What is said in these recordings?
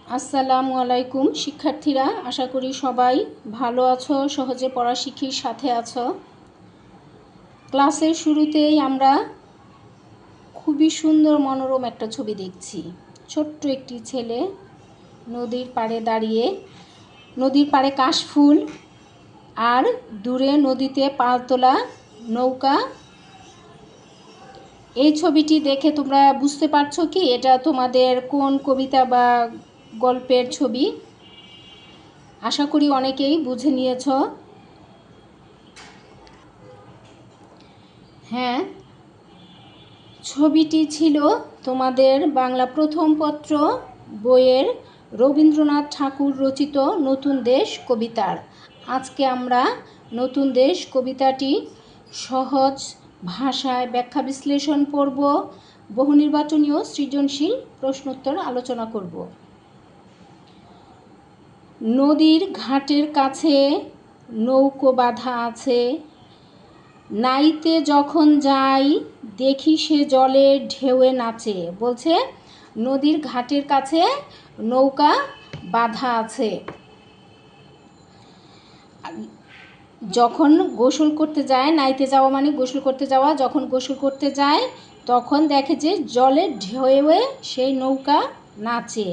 আসসালামু আলাইকুম শিক্ষার্থীরা, আশা করি সবাই ভালো আছো, সহজে পড়া শিখির সাথে আছো। ক্লাসের শুরুতেই আমরা খুবই সুন্দর মনোরম একটা ছবি দেখছি। ছোট্ট একটি ছেলে নদীর পাড়ে দাঁড়িয়ে, নদীর পাড়ে কাশফুল আর দূরে নদীতে পালতোলা নৌকা। এই ছবিটি দেখে তোমরা বুঝতে পারছো কি এটা তোমাদের কোন কবিতা বা গল্পের ছবি? আশা করি অনেকেই বুঝে নিয়েছ। হ্যাঁ, ছবিটি ছিল তোমাদের বাংলা প্রথম পত্র বইয়ের রবীন্দ্রনাথ ঠাকুর রচিত নতুন দেশ কবিতার। আজকে আমরা নতুন দেশ কবিতাটি সহজ ভাষায় ব্যাখ্যা বিশ্লেষণ পড়ব, বহুনির্বাচনীয় সৃজনশীল প্রশ্নোত্তর আলোচনা করব। নদীর ঘাটের কাছে নৌকো বাঁধা আছে, নাইতে যখন যাই দেখি সে জলে ঢেউয়ে নাচে। বলছে নদীর ঘাটের কাছে নৌকা বাঁধা আছে। যখন গোসল করতে যায়, নাইতে যাওয়া মানে গোসল করতে যাওয়া, যখন গোসল করতে যায় তখন দেখে যে জলে ঢেউয়ে সেই নৌকা নাচে।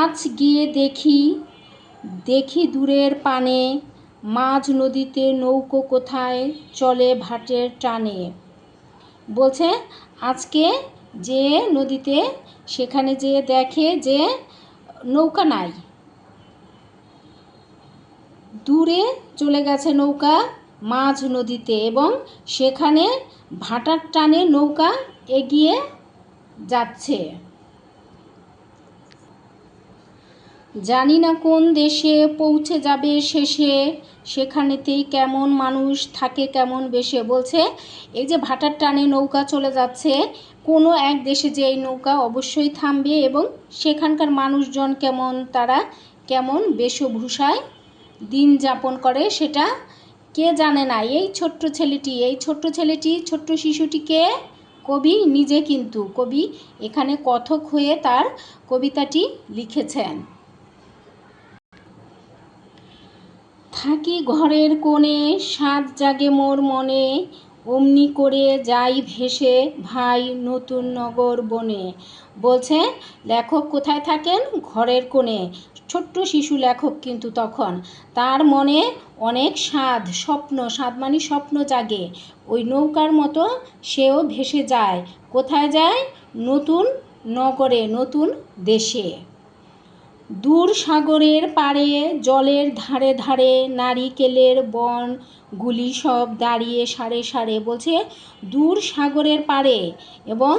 আজ গিয়ে দেখি দূরের পানে, মাঝ নদীতে নৌকো কোথায় চলে ভাটের টানে। বলছে আজকে যে নদীতে, সেখানে যে দেখে যে নৌকা নাই, দূরে চলে গেছে নৌকা মাঝ নদীতে, এবং সেখানে ভাটার টানে নৌকা এগিয়ে যাচ্ছে। জানি না কোন দেশে পৌঁছে যাবে শেষে, সেখানেতেই কেমন মানুষ থাকে কেমন বেশে। বলছে এই যে ভাটার টানে নৌকা চলে যাচ্ছে, কোনো এক দেশে যে এই নৌকা অবশ্যই থামবে, এবং সেখানকার মানুষজন কেমন, তারা কেমন বেশভূষায় দিন যাপন করে সেটা কে জানে না। এই ছোট্ট ছেলেটি ছোট্ট শিশুটিকে কবি নিজে, কিন্তু কবি এখানে কথক হয়ে তার কবিতাটি লিখেছেন। থাকি ঘরের কোণে, সাত জাগে মোর মনে, অমনি করে যাই ভেসে ভাই নতুন নগর বনে। বলছে লেখক কোথায় থাকেন? ঘরের কোণে। ছোট্ট শিশু লেখক, কিন্তু তখন তার মনে অনেক স্বপ্ন মানে স্বপ্ন জাগে। ওই নৌকার মতো সেও ভেসে যায়। কোথায় যায়? নতুন নগরে, নতুন দেশে। দূর সাগরের পাড়ে জলের ধারে ধারে নারিকেলের বনগুলি সব দাঁড়িয়ে সারে সারে। বলছে দূর সাগরের পাড়ে এবং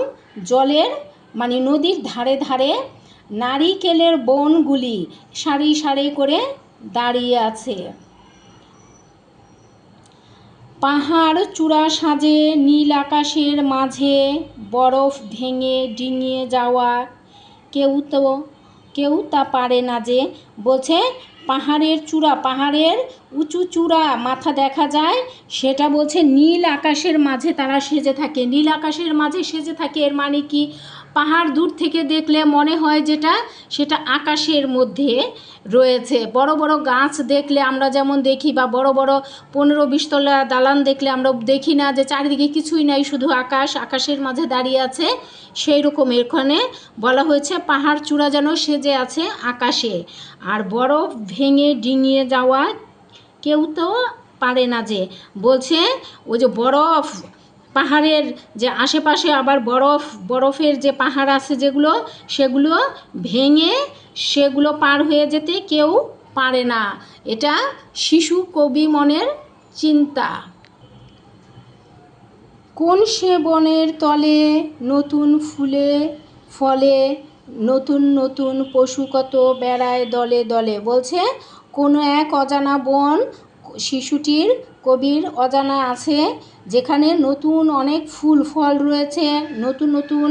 জলের মানে নদীর ধারে ধারে নারিকেলের বনগুলি সারি সারি করে দাঁড়িয়ে আছে। পাহাড় চূড়া সাজে নীল আকাশের মাঝে, বরফ ভেঙে ডিঙিয়ে যাওয়া কেউ তা পারে না যে। বলছে পাহাড়ের চূড়া, পাহাড়ের উঁচু চূড়া মাথা দেখা যায়, সেটা বলছে নীল আকাশের মাঝে তারা সেজে থাকে। নীল আকাশের মাঝে সেজে থাকে এর মানে কি? পাহাড় দূর থেকে দেখলে মনে হয় সেটা আকাশের মধ্যে রয়েছে। বড় বড় গাছ দেখলে আমরা যেমন দেখি, বা বড় বড় 15-20 তলা দালান দেখলে আমরা দেখি না যে চারিদিকে কিছুই নাই, শুধু আকাশের মাঝে দাঁড়িয়ে আছে। সেই রকম এখানে বলা হয়েছে পাহাড় চূড়া যেন সেজে আছে আকাশে, আর বরফ ভেঙে ডিঙিয়ে যাওয়া কেউ তো পারে না যে। বলছে ওই যে বরফ, পাহাড়ের যে আশেপাশে আবার বরফের যে পাহাড় আছে যেগুলো, সেগুলো ভেঙে সেগুলো পার হয়ে যেতে কেউ পারে না। এটা শিশু কবি মনের চিন্তা। কোন সে বনের তলে নতুন ফুলে ফলে, নতুন নতুন পশু কত বেড়ায় দলে দলে। বলছে কোনো এক অজানা বন, শিশুটির কবির অজানা আছে, যেখানে নতুন অনেক ফুল ফল রয়েছে, নতুন নতুন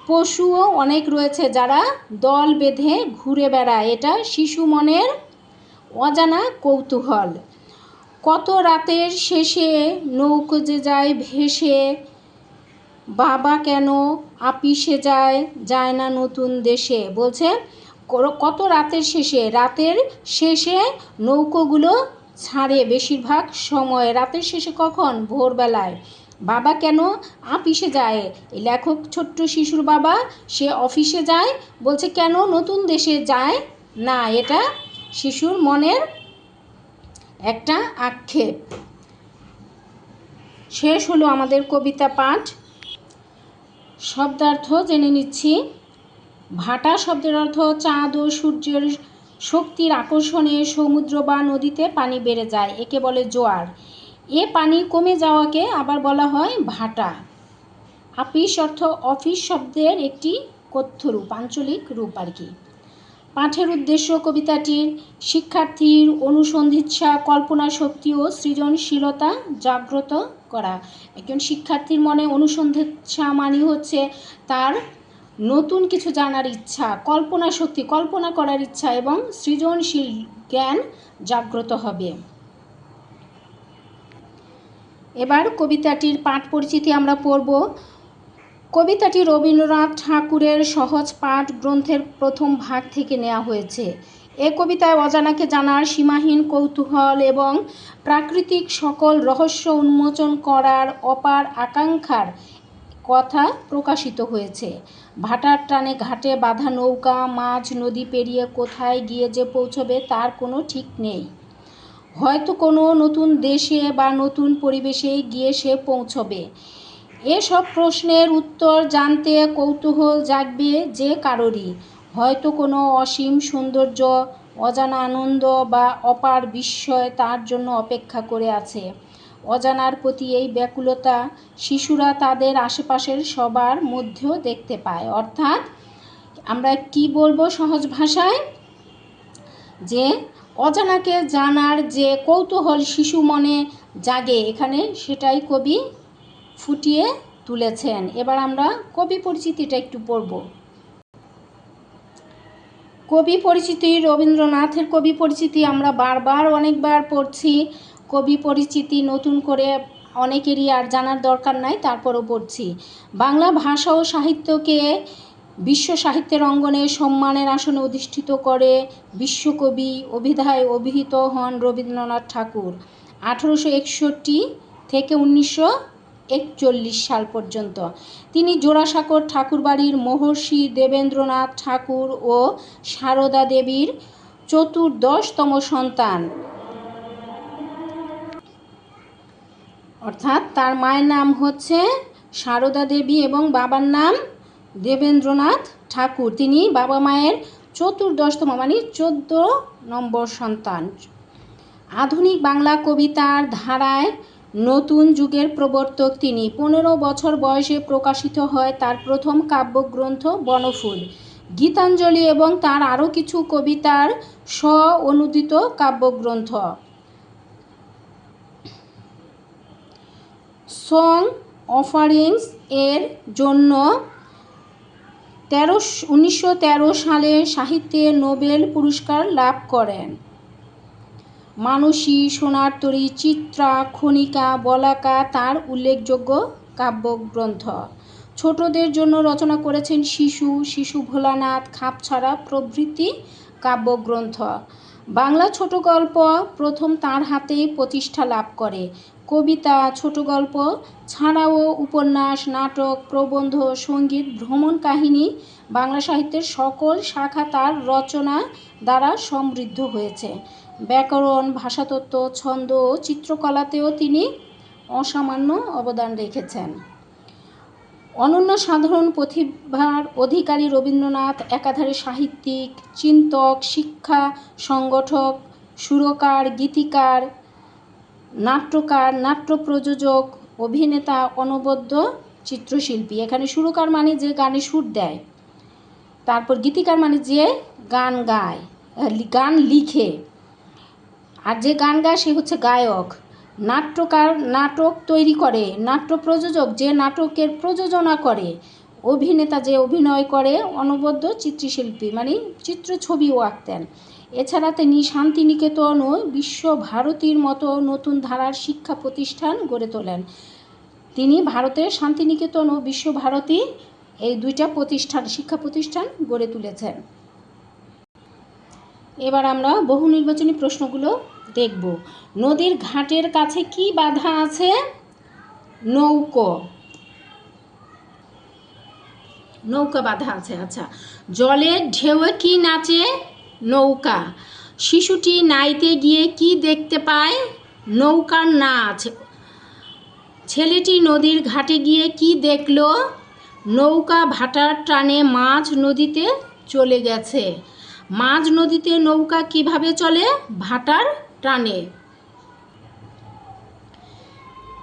পশুও অনেক রয়েছে যারা দল বেঁধে ঘুরে বেড়ায়। এটা শিশু মনের অজানা কৌতূহল। কত রাতের শেষে নৌকো যে যায় ভেসে, বাবা কেন আপিসে যায় না নতুন দেশে। বলছে কত রাতের শেষে? রাতের শেষে নৌকোগুলো ছাড়ে বেশিরভাগ সময়। রাতের শেষে কখন? ভোরবেলায়। বাবা কেন আপিসে যায়? লেখক ছোট্ট শিশুর বাবা, সে অফিসে যায়, বলছে কেন নতুন দেশে যায় না। এটা শিশুর মনের একটা আক্ষেপ। শেষ হলো আমাদের কবিতা পাঠ। শব্দার্থ জেনে নিচ্ছি। ভাটা শব্দের অর্থ চাঁদ ও সূর্যের শক্তির আকর্ষণে সমুদ্র বা নদীতে পানি বেড়ে যায়, একে বলে জোয়ার। এ পানি কমে যাওয়াকে আবার বলা হয় ভাটা। আপিস অর্থ অফিস শব্দের একটি কথ্য রূপ, আঞ্চলিক রূপ আর কি। পাঠের উদ্দেশ্য কবিতাটির শিক্ষার্থীর অনুসন্ধিৎসা, কল্পনা শক্তি ও সৃজনশীলতা জাগ্রত করা। একজন শিক্ষার্থীর মনে অনুসন্ধিৎসা মানে হচ্ছে তার নতুন কিছু জানার ইচ্ছা, কল্পনা শক্তি, কল্পনা করার ইচ্ছা এবং সৃজনশীল জ্ঞান জাগ্রত হবে। এবার কবিতাটির পাঠ পরিচিতি আমরা পড়ব। কবিতাটি রবীন্দ্রনাথ ঠাকুরের সহজ পাঠ গ্রন্থের প্রথম ভাগ থেকে নেওয়া হয়েছে। এ কবিতায় অজানাকে জানার সীমাহীন কৌতূহল এবং প্রাকৃতিক সকল রহস্য উন্মোচন করার অপার আকাঙ্ক্ষার কথা প্রকাশিত হয়েছে। ভাটার টানে ঘাটে বাঁধা নৌকা মাঝ নদী পেরিয়ে কোথায় গিয়ে যে পৌঁছবে তার কোনো ঠিক নেই। হয়তো কোনো নতুন দেশে বা নতুন পরিবেশে গিয়ে সে পৌঁছবে। এসব প্রশ্নের উত্তর জানতে কৌতূহল জাগবে যে কারোরই। হয়তো কোনো অসীম সৌন্দর্য, অজানা আনন্দ বা অপার বিস্ময় তার জন্য অপেক্ষা করে আছে। অজানার প্রতি এই ব্যাকুলতা শিশুরা তাদের আশেপাশের সবার মধ্যেও দেখতে পায়। অর্থাৎ আমরা কি বলবো সহজ ভাষায়, যে অজানাকে জানার যে কৌতূহল শিশু মনে জাগে এখানে, সেটাই কবি ফুটিয়ে তুলেছেন। এবার আমরা কবি পরিচিতিটা একটু পড়ব। কবি পরিচিতি, রবীন্দ্রনাথের কবি পরিচিতি আমরা বারবার অনেকবার পড়ছি। কবি পরিচিতি নতুন করে অনেকেরই আর জানার দরকার নাই, তারপরও পড়ছি। বাংলা ভাষা ও সাহিত্যকে বিশ্ব সাহিত্যের অঙ্গনে সম্মানের আসনে অধিষ্ঠিত করে বিশ্বকবি অভিধায় অভিহিত হন রবীন্দ্রনাথ ঠাকুর। 1861 থেকে 1941 সাল পর্যন্ত তিনি জোড়াসাঁকোর ঠাকুরবাড়ির মহর্ষি দেবেন্দ্রনাথ ঠাকুর ও সারদা দেবীর চতুর্দশতম সন্তান। অর্থাৎ তার মায়ের নাম হচ্ছে সারদা দেবী এবং বাবার নাম দেবেন্দ্রনাথ ঠাকুর। তিনি বাবা মায়ের চতুর্দশতম মানে 14 নম্বর সন্তান। আধুনিক বাংলা কবিতার ধারায় নতুন যুগের প্রবর্তক তিনি। 15 বছর বয়সে প্রকাশিত হয় তার প্রথম কাব্যগ্রন্থ বনফুল, গীতাঞ্জলি এবং তার আরও কিছু কবিতার স্ব-অনুদিত কাব্যগ্রন্থ। সং অফারিংস এর জন্য 1913 সালে সাহিত্যে নোবেল পুরস্কার লাভ করেন। মানসী, সোনার তরী, চিত্রা, খনিকা, বলাকা তার উল্লেখযোগ্য কাব্যগ্রন্থ। ছোটদের জন্য রচনা করেছেন শিশু, শিশু ভোলানাথ, খাপছাড়া প্রভৃতি কাব্যগ্রন্থ। বাংলা ছোট গল্প প্রথম তার হাতেই প্রতিষ্ঠা লাভ করে। কবিতা, ছোট গল্প ছাড়াও উপন্যাস, নাটক, প্রবন্ধ, সঙ্গীত, ভ্রমণ কাহিনী বাংলা সাহিত্যের সকল শাখা তার রচনা দ্বারা সমৃদ্ধ হয়েছে। ব্যাকরণ, ভাষাতত্ত্ব, ছন্দ ও চিত্রকলাতেও তিনি অসামান্য অবদান রেখেছেন। অনন্য সাধারণ প্রতিভার অধিকারী রবীন্দ্রনাথ একাধারে সাহিত্যিক, চিন্তক, শিক্ষা সংগঠক, সুরকার, গীতিকার, নাট্যকার, নাট্য প্রযোজক, অভিনেতা, অনবদ্য চিত্রশিল্পী। এখানে সুরকার মানে যে গানে সুর দেয়, তারপর গীতিকার মানে যে গান গায়, গান লিখে, আর যে গান গায় সে হচ্ছে গায়ক। নাট্যকার নাটক তৈরি করে, নাট্য প্রযোজক যে নাটকের প্রযোজনা করে, অভিনেতা যে অভিনয় করে, অনবদ্য চিত্রশিল্পী মানে চিত্রছবিও আঁকতেন। এছাড়া তিনি শান্তিনিকেতন ও বিশ্বভারতীর মতো নতুন ধারার শিক্ষা প্রতিষ্ঠান গড়ে তোলেন। তিনি ভারতের শান্তিনিকেতন ও বিশ্বভারতী এই দুইটা প্রতিষ্ঠান, শিক্ষা প্রতিষ্ঠান গড়ে তুলেছেন। এবার আমরা বহু নির্বাচনী প্রশ্নগুলো দেখব। নদীর ঘাটের কাছে কি বাধা আছে? নৌকো, নৌকা বাধা আছে। আচ্ছা, জলের ঢেউয়ে কি নাচে? নৌকা। শিশুটি নাইতে গিয়ে কি দেখতে পায়? নৌকার নাচ। ছেলেটি নদীর ঘাটে গিয়ে কি দেখল? নৌকা ভাটার টানে মাঝ নদীতে চলে গেছে। মাঝ নদীতে নৌকা কিভাবে চলে? ভাটার টানে।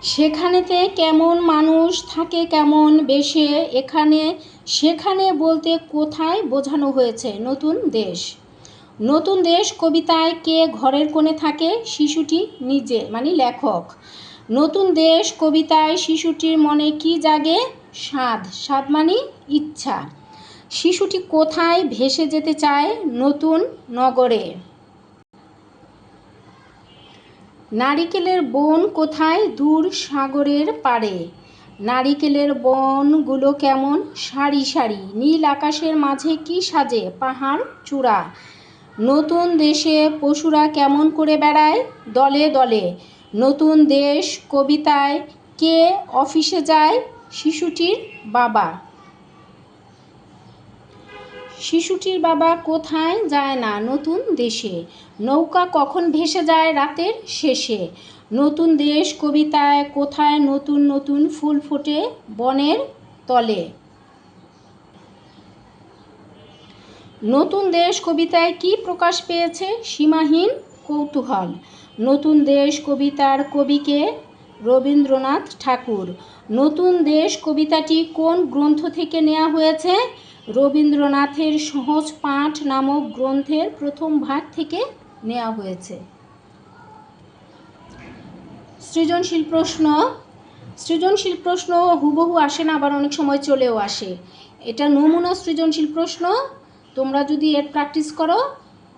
সেখানেতে কেমন মানুষ থাকে কেমন বেশে? এখানে সেখানে বলতে কোথায় বোঝানো হয়েছে? নতুন দেশ। নতুন দেশ কবিতায় কে ঘরের কোণে থাকে? শিশুটি নিজে, মানে লেখক। নতুন দেশ কবিতায় শিশুটির মনে কি জাগে? স্বাদ। স্বাদ মানে ইচ্ছা। শিশুটি কোথায় ভেসে যেতে চায়? নতুন নগরে। নারিকেলের বন কোথায়? দূর সাগরের পাড়ে। নারিকেলের বনগুলো কেমন? সারি সারি। নীল আকাশের মাঝে কি সাজে? পাহাড় চূড়া। নতুন দেশে পশুরা কেমন করে বেড়ায়? দলে দলে। নতুন দেশ কবিতায় কে অফিসে যায়? শিশুটির বাবা। শিশুটির বাবা কোথায় যায় না? নতুন দেশে। নৌকা কখন ভেসে যায়? রাতের শেষে। নতুন দেশ কবিতায় কোথায় নতুন নতুন ফুল ফোটে? বনের তলে। নতুন দেশ কবিতায় কি প্রকাশ পেয়েছে? সীমাহীন কৌতূহল। নতুন দেশ কবিতার কবিকে? রবীন্দ্রনাথ ঠাকুর। নতুন দেশ কবিতাটি কোন গ্রন্থ থেকে নেওয়া হয়েছে? রবীন্দ্রনাথের সহজ পাঠ নামক গ্রন্থের প্রথম ভাগ থেকে নেওয়া হয়েছে। সৃজনশীল প্রশ্ন। সৃজনশীল প্রশ্ন হুবহু আসে না, আবার অনেক সময় চলেও আসে। এটা নমুনা সৃজনশীল প্রশ্ন। তোমরা যদি এর প্র্যাকটিস করো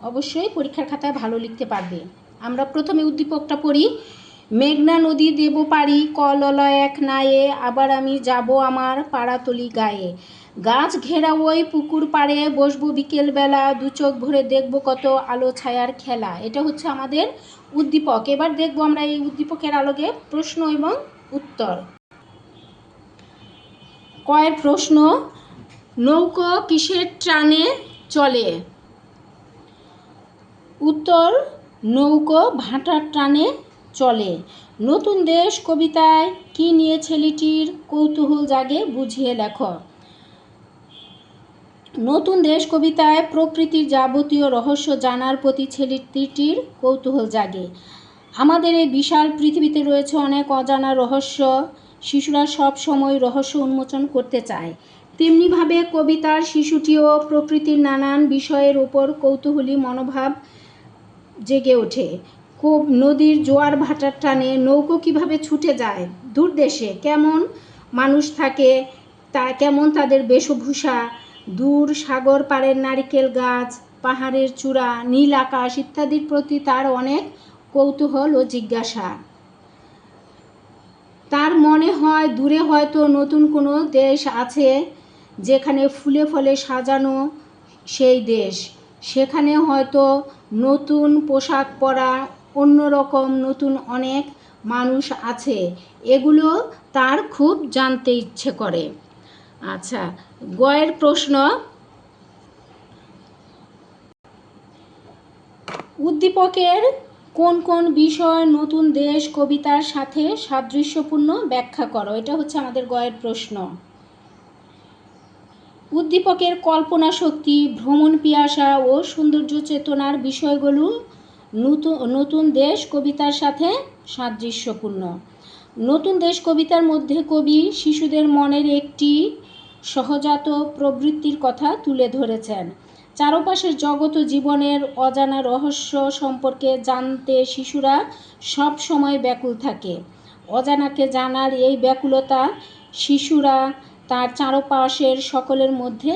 অবশ্যই পরীক্ষার খাতায় ভালো লিখতে পারবে। আমরা প্রথমে উদ্দীপকটা পড়ি। মেঘনা নদী দেব পারি, কললয় এক নায়ে, আবার আমি যাব আমার পাড়াতলি গায়ে। গাছ ঘেরা ওই পুকুর পাড়ে, বসবো বিকেলবেলা, দু চোখ ভরে দেখবো কত আলো ছায়ার খেলা। এটা হচ্ছে আমাদের উদ্দীপক। এবার দেখবো আমরা এই উদ্দীপকের আলোকে প্রশ্ন এবং উত্তর। কয়ের প্রশ্ন। নৌকো কিসের টানে চলে? উত্তর, নৌকো ভাটার টানে চলে। নতুন দেশ কবিতায় কি নিয়ে ছেলেটির কৌতূহল জাগে? বুঝিয়ে লেখো। নতুন দেশ কবিতায় প্রকৃতির যাবতীয় রহস্য জানার প্রতি ছেলেটির কৌতূহল জাগে। আমাদের এই বিশাল পৃথিবীতে রয়েছে অনেক অজানা রহস্য। শিশুরা সব সময় রহস্য উন্মোচন করতে চায়। তেমনিভাবে কবিতার শিশুটিও প্রকৃতির নানান বিষয়ের উপর কৌতূহলী মনোভাব জেগে ওঠে। নদীর জোয়ার ভাটার টানে নৌকো কিভাবে ছুটে যায়? দূর দেশে কেমন মানুষ থাকে, তা কেমন তাদের বেশভূষা, দূর সাগর পাড়ের নারিকেল গাছ, পাহাড়ের চূড়া, নীল আকাশ ইত্যাদির প্রতি তার অনেক কৌতূহল ও জিজ্ঞাসা। তার মনে হয় দূরে হয়তো নতুন কোনো দেশ আছে, যেখানে ফুলে ফলে সাজানো সেই দেশ। সেখানে হয়তো নতুন পোশাক পরা অন্যরকম নতুন অনেক মানুষ আছে। এগুলো তার খুব জানতে ইচ্ছে করে। আচ্ছা, গয়ের প্রশ্ন। উদ্দীপকের কোন কোন বিষয় নতুন দেশ কবিতার সাথে সাদৃশ্যপূর্ণ ব্যাখ্যা করো? এটা হচ্ছে আমাদের গয়ের প্রশ্ন। উদ্দীপকের কল্পনা শক্তি, ভ্রমণ পিয়াসা ও সৌন্দর্য চেতনার বিষয়গুলো নতুন দেশ কবিতার সাথে সাদৃশ্যপূর্ণ। নতুন দেশ কবিতার মধ্যে কবি শিশুদের মনের একটি সহজাত প্রবৃত্তির কথা তুলে ধরেছেন। চারপাশের জগৎ ও জীবনের অজানা রহস্য সম্পর্কে জানতে শিশুরা সব সময় ব্যাকুল থাকে। অজানাকে জানার এই ব্যাকুলতা শিশুরা তার চারপাশের সকলের মধ্যে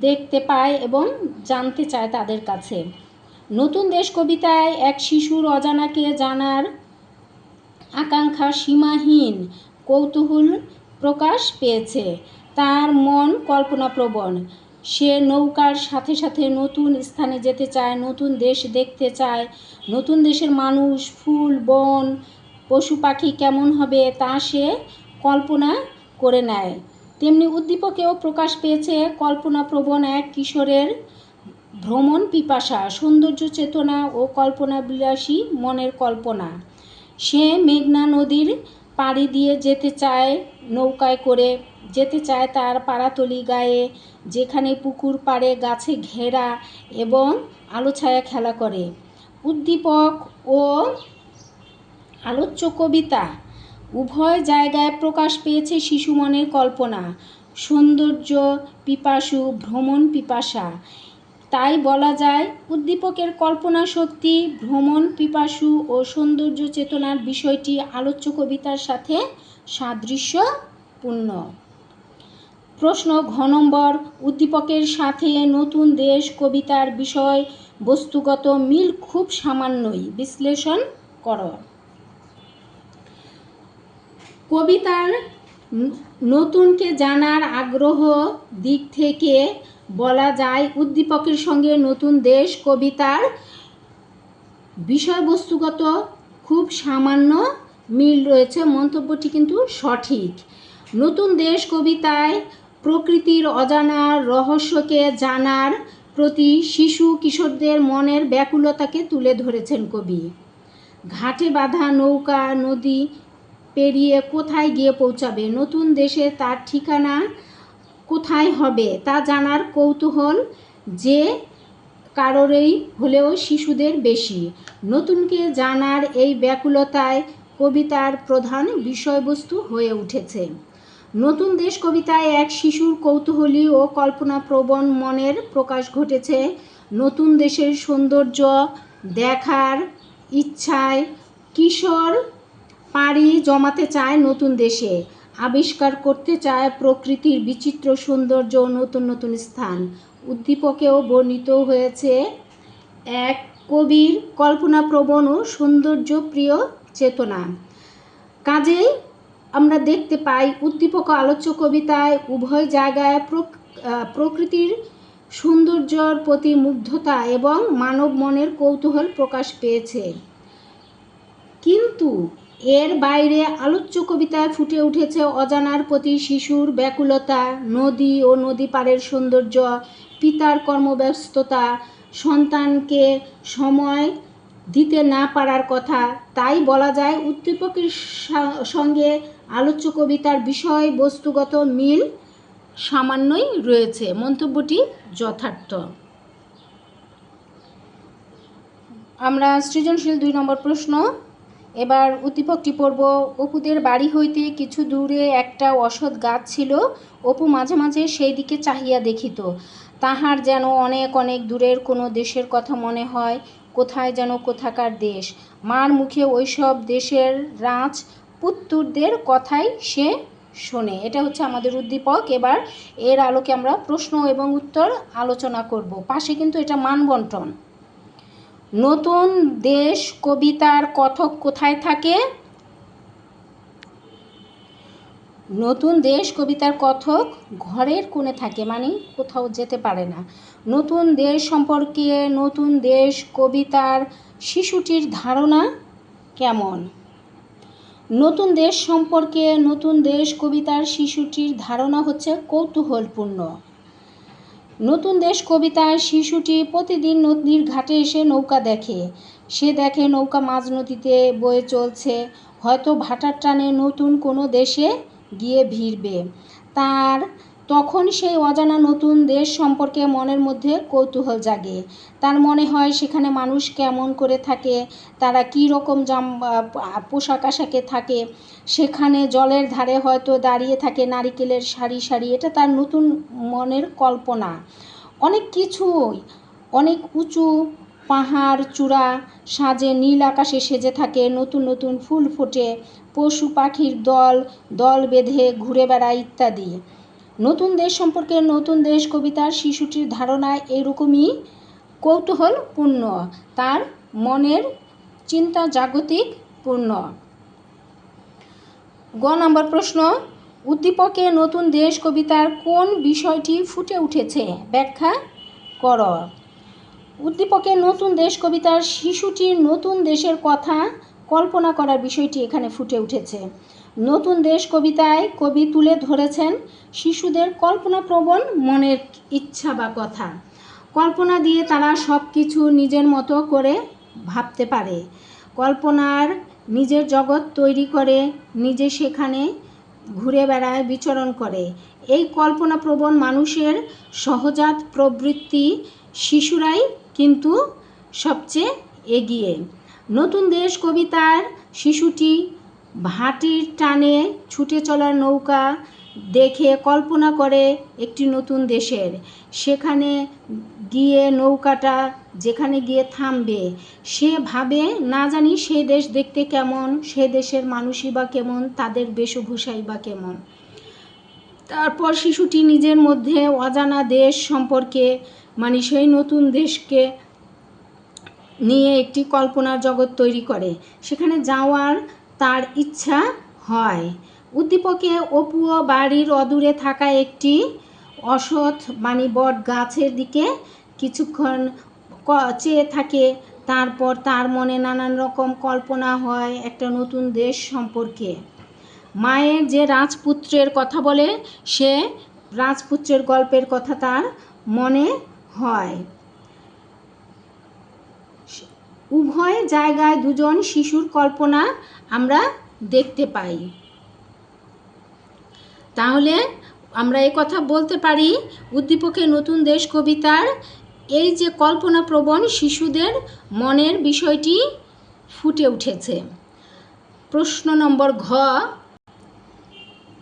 দেখতে পায় এবং জানতে চায় তাদের কাছে। নতুন দেশ কবিতায় এক শিশুর অজানাকে জানার আকাঙ্ক্ষা সীমাহীন কৌতূহল প্রকাশ পেয়েছে। তার মন কল্পনাপ্রবণ। সে নৌকার সাথে সাথে নতুন স্থানে যেতে চায়, নতুন দেশ দেখতে চায়, নতুন দেশের মানুষ, ফুল, বন, পশু পাখি কেমন হবে তা সে কল্পনা করে নেয়। তেমনি উদ্দীপকেও প্রকাশ পেয়েছে কল্পনাপ্রবণ এক কিশোরের ভ্রমণ পিপাসা, সৌন্দর্য চেতনা ও কল্পনা বিলাসী মনের কল্পনা। সে মেঘনা নদীর পাড়ি দিয়ে যেতে চায়, নৌকায় করে যেতে চায় তার পাড়াতলি গায়ে, যেখানে পুকুর পাড়ে গাছে ঘেরা এবং আলো ছায়া খেলা করে। উদ্দীপক ও আলোচ্য কবিতা উভয় জায়গায় প্রকাশ পেয়েছে শিশু মনের কল্পনা, সৌন্দর্য পিপাসু, ভ্রমণ পিপাসা। তাই বলা যায় উদ্দীপকের কল্পনা শক্তি, ভ্রমণ পিপাসু ও সৌন্দর্য চেতনার বিষয়টি আলোচ্য কবিতার সাথে সাদৃশ্যপূর্ণ। প্রশ্ন ঘ নম্বর, উদ্দীপকের সাথে নতুন দেশ কবিতার বিষয় বস্তুগত মিল খুব সামান্যই, বিশ্লেষণ করো। কবিতার নতুনকে জানার আগ্রহ দিক থেকে বলা যায় উদ্দীপকের সঙ্গে নতুন দেশ কবিতার বিষয়বস্তুগত খুব সামান্য মিল রয়েছে। মন্তব্যটি কিন্তু সঠিক। নতুন দেশ কবিতায় প্রকৃতির অজানা রহস্যকে জানার প্রতি শিশু কিশোরদের মনের ব্যাকুলতাকে তুলে ধরেছেন কবি। ঘাটে বাঁধা নৌকা নদী পেরিয়ে কোথায় গিয়ে পৌঁছাবে, নতুন দেশে তার ঠিকানা কোথায় হবে তা জানার কৌতূহল যে কারোরই হলেও শিশুদের বেশি। নতুনকে জানার এই ব্যাকুলতায় কবিতার প্রধান বিষয়বস্তু হয়ে উঠেছে। নতুন দেশ কবিতায় এক শিশুর কৌতূহলী ও কল্পনাপ্রবণ মনের প্রকাশ ঘটেছে। নতুন দেশের সৌন্দর্য দেখার ইচ্ছায় কিশোর পাড়ি জমাতে চায় নতুন দেশে, আবিষ্কার করতে চায় প্রকৃতির বিচিত্র সৌন্দর্য ও নতুন নতুন স্থান। উদ্দীপকেও বর্ণিত হয়েছে এক কবির কল্পনাপ্রবণ ও সৌন্দর্যপ্রিয় চেতনা। কাজেই আমরা দেখতে পাই উদ্দীপক ও আলোচ্য কবিতায় উভয় জায়গায় প্রকৃতির সৌন্দর্যর প্রতি মুগ্ধতা এবং মানব মনের কৌতূহল প্রকাশ পেয়েছে। কিন্তু এর বাইরে আলোচ্য কবিতায় ফুটে উঠেছে অজানার প্রতি শিশুর ব্যাকুলতা, নদী ও নদী পাড়ের সৌন্দর্য, পিতার কর্মব্যস্ততা, সন্তানকে সময় দিতে না পারার কথা। তাই বলা যায় উদ্দীপকের সঙ্গে আলোচ্য কবিতার বিষয়বস্তুগত মিল সামান্যই রয়েছে। মন্তব্যটি যথার্থ। আমরা সৃজনশীল 2 নম্বর প্রশ্ন। এবার উদ্দীপকটি পড়ব। অপুদের বাড়ি হইতে কিছু দূরে একটা অশ্বত্থ গাছ ছিল। অপু মাঝে মাঝে সেই দিকে চাহিয়া দেখিত। তাহার যেন অনেক অনেক দূরের কোনো দেশের কথা মনে হয়, কোথায় যেন কোথাকার দেশ। মার মুখে ওইসব দেশের রাজ পুত্তুরদের কথাই সে শোনে। এটা হচ্ছে আমাদের উদ্দীপক। এবার এর আলোকে আমরা প্রশ্ন এবং উত্তর আলোচনা করব। পাশে কিন্তু এটা মানবন্টন। নতুন দেশ কবিতার কথক কোথায় থাকে? নতুন দেশ কবিতার কথক ঘরের কোণে থাকে, মানে কোথাও যেতে পারে না। নতুন দেশ সম্পর্কে নতুন দেশ কবিতার শিশুটির ধারণা কেমন? নতুন দেশ সম্পর্কে নতুন দেশ কবিতার শিশুটির ধারণা হচ্ছে কৌতূহলপূর্ণ। নতুন দেশ কবিতায় শিশুটি প্রতিদিন নদীর ঘাটে এসে নৌকা দেখে। সে দেখে নৌকা মাঝ নদীতে বয়ে চলছে, হয়তো ভাটার টানে নতুন কোনো দেশে গিয়ে ভিড়বে। তখন সেই অজানা নতুন দেশ সম্পর্কে মনের মধ্যে কৌতূহল জাগে। তার মনে হয় সেখানে মানুষ কেমন করে থাকে, তারা কী রকম পোশাক আশাকে থাকে। সেখানে জলের ধারে হয়তো দাঁড়িয়ে থাকে নারিকেলের সারি সারি। এটা তার নতুন মনের কল্পনা। অনেক কিছুই, অনেক উঁচু পাহাড় চূড়া সাজে, নীল আকাশে সেজে থাকে, নতুন নতুন ফুল ফোটে, পশু পাখির দল দল বেঁধে ঘুরে বেড়ায় ইত্যাদি। নতুন দেশ সম্পর্কে নতুন দেশ কবিতার শিশুটির ধারণা এরকমই কৌতূহলপূর্ণ, তার মনের চিন্তা জাগতিক পূর্ণ। গ নম্বর প্রশ্ন। উদ্দীপকে নতুন দেশ কবিতার কোন বিষয়টি ফুটে উঠেছে ব্যাখ্যা কর। উদ্দীপকে নতুন দেশ কবিতার শিশুটির নতুন দেশের কথা কল্পনা করার বিষয়টি এখানে ফুটে উঠেছে। নতুন দেশ কবিতায় কবি তুলে ধরেছেন শিশুদের কল্পনাপ্রবণ মনের ইচ্ছা বা কথা। কল্পনা দিয়ে তারা সব কিছু নিজের মতো করে ভাবতে পারে, কল্পনার নিজের জগৎ তৈরি করে নিজে সেখানে ঘুরে বেড়ায়, বিচরণ করে। এই কল্পনাপ্রবণ মানুষের সহজাত প্রবৃত্তি শিশুরাই কিন্তু সবচেয়ে এগিয়ে। নতুন দেশ কবিতার শিশুটি ভাটির টানে ছুটে চলার নৌকা দেখে কল্পনা করে একটি নতুন দেশের। সেখানে গিয়ে নৌকাটা যেখানে গিয়ে থামবে সে ভাবে না জানি সে দেশ দেখতে কেমন, সে দেশের মানুষই বা কেমন, তাদের বেশভূষাই বা কেমন। তারপর শিশুটি নিজের মধ্যে অজানা দেশ সম্পর্কে মানে সেই নতুন দেশকে নিয়ে একটি কল্পনার জগৎ তৈরি করে, সেখানে যাওয়ার তার ইচ্ছা হয়। উদ্দীপকে অপুও বাড়ির অদূরে থাকা একটি অসৎ মানে বট গাছের দিকে কিছুক্ষণ চেয়ে থাকে। তারপর তার মনে নানান রকম কল্পনা হয় একটা নতুন দেশ সম্পর্কে। মায়ের যে রাজপুত্রের কথা বলে সে রাজপুত্রের গল্পের কথা তার মনে হয়। উভয় জায়গায় দুজন শিশুর কল্পনা আমরা দেখতে পাই। তাহলে আমরা এই কথা বলতে পারি উদ্দীপকে নতুন দেশ কবিতার এই যে কল্পনাপ্রবণ শিশুদের মনের বিষয়টি ফুটে উঠেছে। প্রশ্ন নম্বর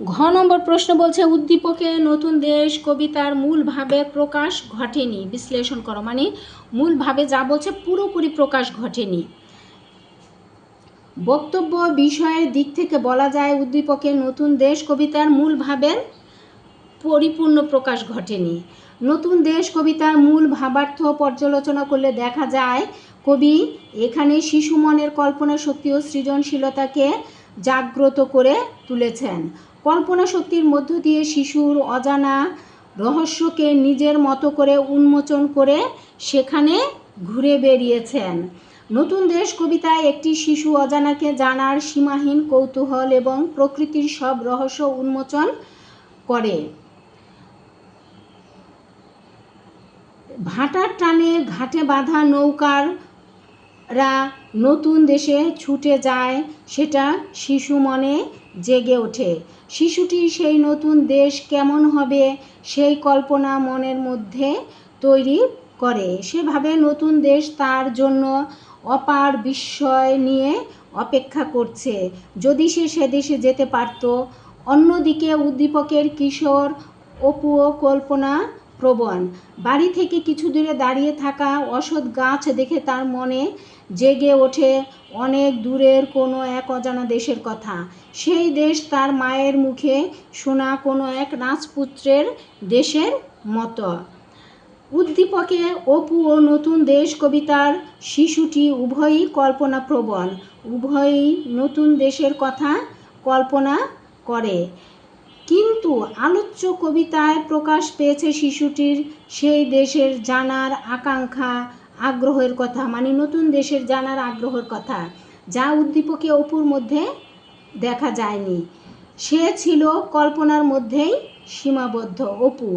ঘ নম্বর প্রশ্ন বলছে উদ্দীপকে নতুন দেশ কবিতার মূল ভাবের প্রকাশ ঘটেনি, বিশ্লেষণ করো। মানে মূল ভাবে যা বলছে পুরোপুরি প্রকাশ ঘটেনি। বক্তব্য বিষয়ের দিক থেকে বলা যায় উদ্দীপকে নতুন দেশ কবিতার মূল ভাবের পরিপূর্ণ প্রকাশ ঘটেনি। নতুন দেশ কবিতার মূল ভাবার্থ পর্যালোচনা করলে দেখা যায় কবি এখানে শিশু মনের কল্পনা শক্তি ও সৃজনশীলতাকে জাগ্রত করে তুলেছেন। কল্পনা শক্তির মধ্য দিয়ে শিশুর অজানা রহস্যকে নিজের মতো করে উন্মোচন করে সেখানে ঘুরে বেরিয়েছেন। নতুন দেশ কবিতায় একটি শিশু অজানাকে জানার সীমাহীন কৌতূহল এবং প্রকৃতির সব রহস্য উন্মোচন করে। ভাটার টানে ঘাটে বাঁধা নৌকাররা নতুন দেশে ছুটে যায়, সেটা শিশু মনে জেগে ওঠে। শিশুটি সেই নতুন দেশ কেমন হবে সেই কল্পনা মনের মধ্যে তৈরি করে। সেভাবে নতুন দেশ তার জন্য অপার বিস্ময় নিয়ে অপেক্ষা করছে যদি সে দেশে যেতে পারত। অন্যদিকে উদ্দীপকের কিশোর অপুও কল্পনা প্রবণ। বাড়ি থেকে কিছু দূরে দাঁড়িয়ে থাকা অসৎ গাছ দেখে তার মনে জেগে ওঠে অনেক দূরের কোনো এক অজানা দেশের কথা। সেই দেশ তার মায়ের মুখে শোনা কোনো এক রাজপুত্রের দেশের মতো। উদ্দীপকে অপু ও নতুন দেশ কবিতার শিশুটি উভয়ই কল্পনাপ্রবণ, উভয়ই নতুন দেশের কথা কল্পনা করে। কিন্তু আলোচ্য কবিতায় প্রকাশ পেয়েছে শিশুটির সেই দেশের জানার আকাঙ্ক্ষা, আগ্রহের কথা, মানে নতুন দেশের জানার আগ্রহের কথা, যা উদ্দীপকে অপুর মধ্যে দেখা যায়নি। সে ছিল কল্পনার মধ্যেই সীমাবদ্ধ অপু।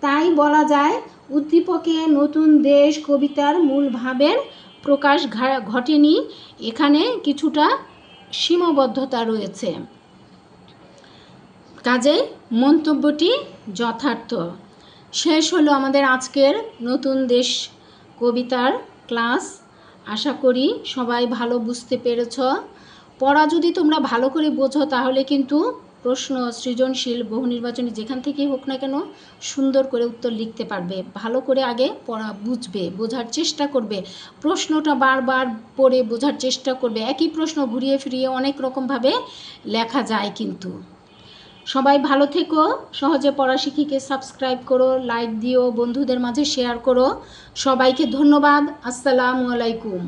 তাই বলা যায় উদ্দীপকে নতুন দেশ কবিতার মূল ভাবের প্রকাশ ঘটেনি, এখানে কিছুটা সীমাবদ্ধতা রয়েছে। কাজেই মন্তব্যটি যথার্থ। শেষ হলো আমাদের আজকের নতুন দেশ কবিতার ক্লাস। আশা করি সবাই ভালো বুঝতে পেরেছ। পড়া যদি তোমরা ভালো করে বোঝো তাহলে কিন্তু প্রশ্ন, সৃজনশীল, বহু নির্বাচনী যেখান থেকেই হোক না কেন সুন্দর করে উত্তর লিখতে পারবে। ভালো করে আগে পড়া বুঝবে, বোঝার চেষ্টা করবে, প্রশ্নটা বারবার পড়ে বোঝার চেষ্টা করবে। একই প্রশ্ন ঘুরিয়ে ফিরিয়ে অনেক রকমভাবে লেখা যায়। কিন্তু সবাই ভালো থেকো। সহজে পড়া শিখিকে সাবস্ক্রাইব করো, লাইক দিও, বন্ধুদের মাঝে শেয়ার করো। সবাইকে ধন্যবাদ। আসসালামু আলাইকুম।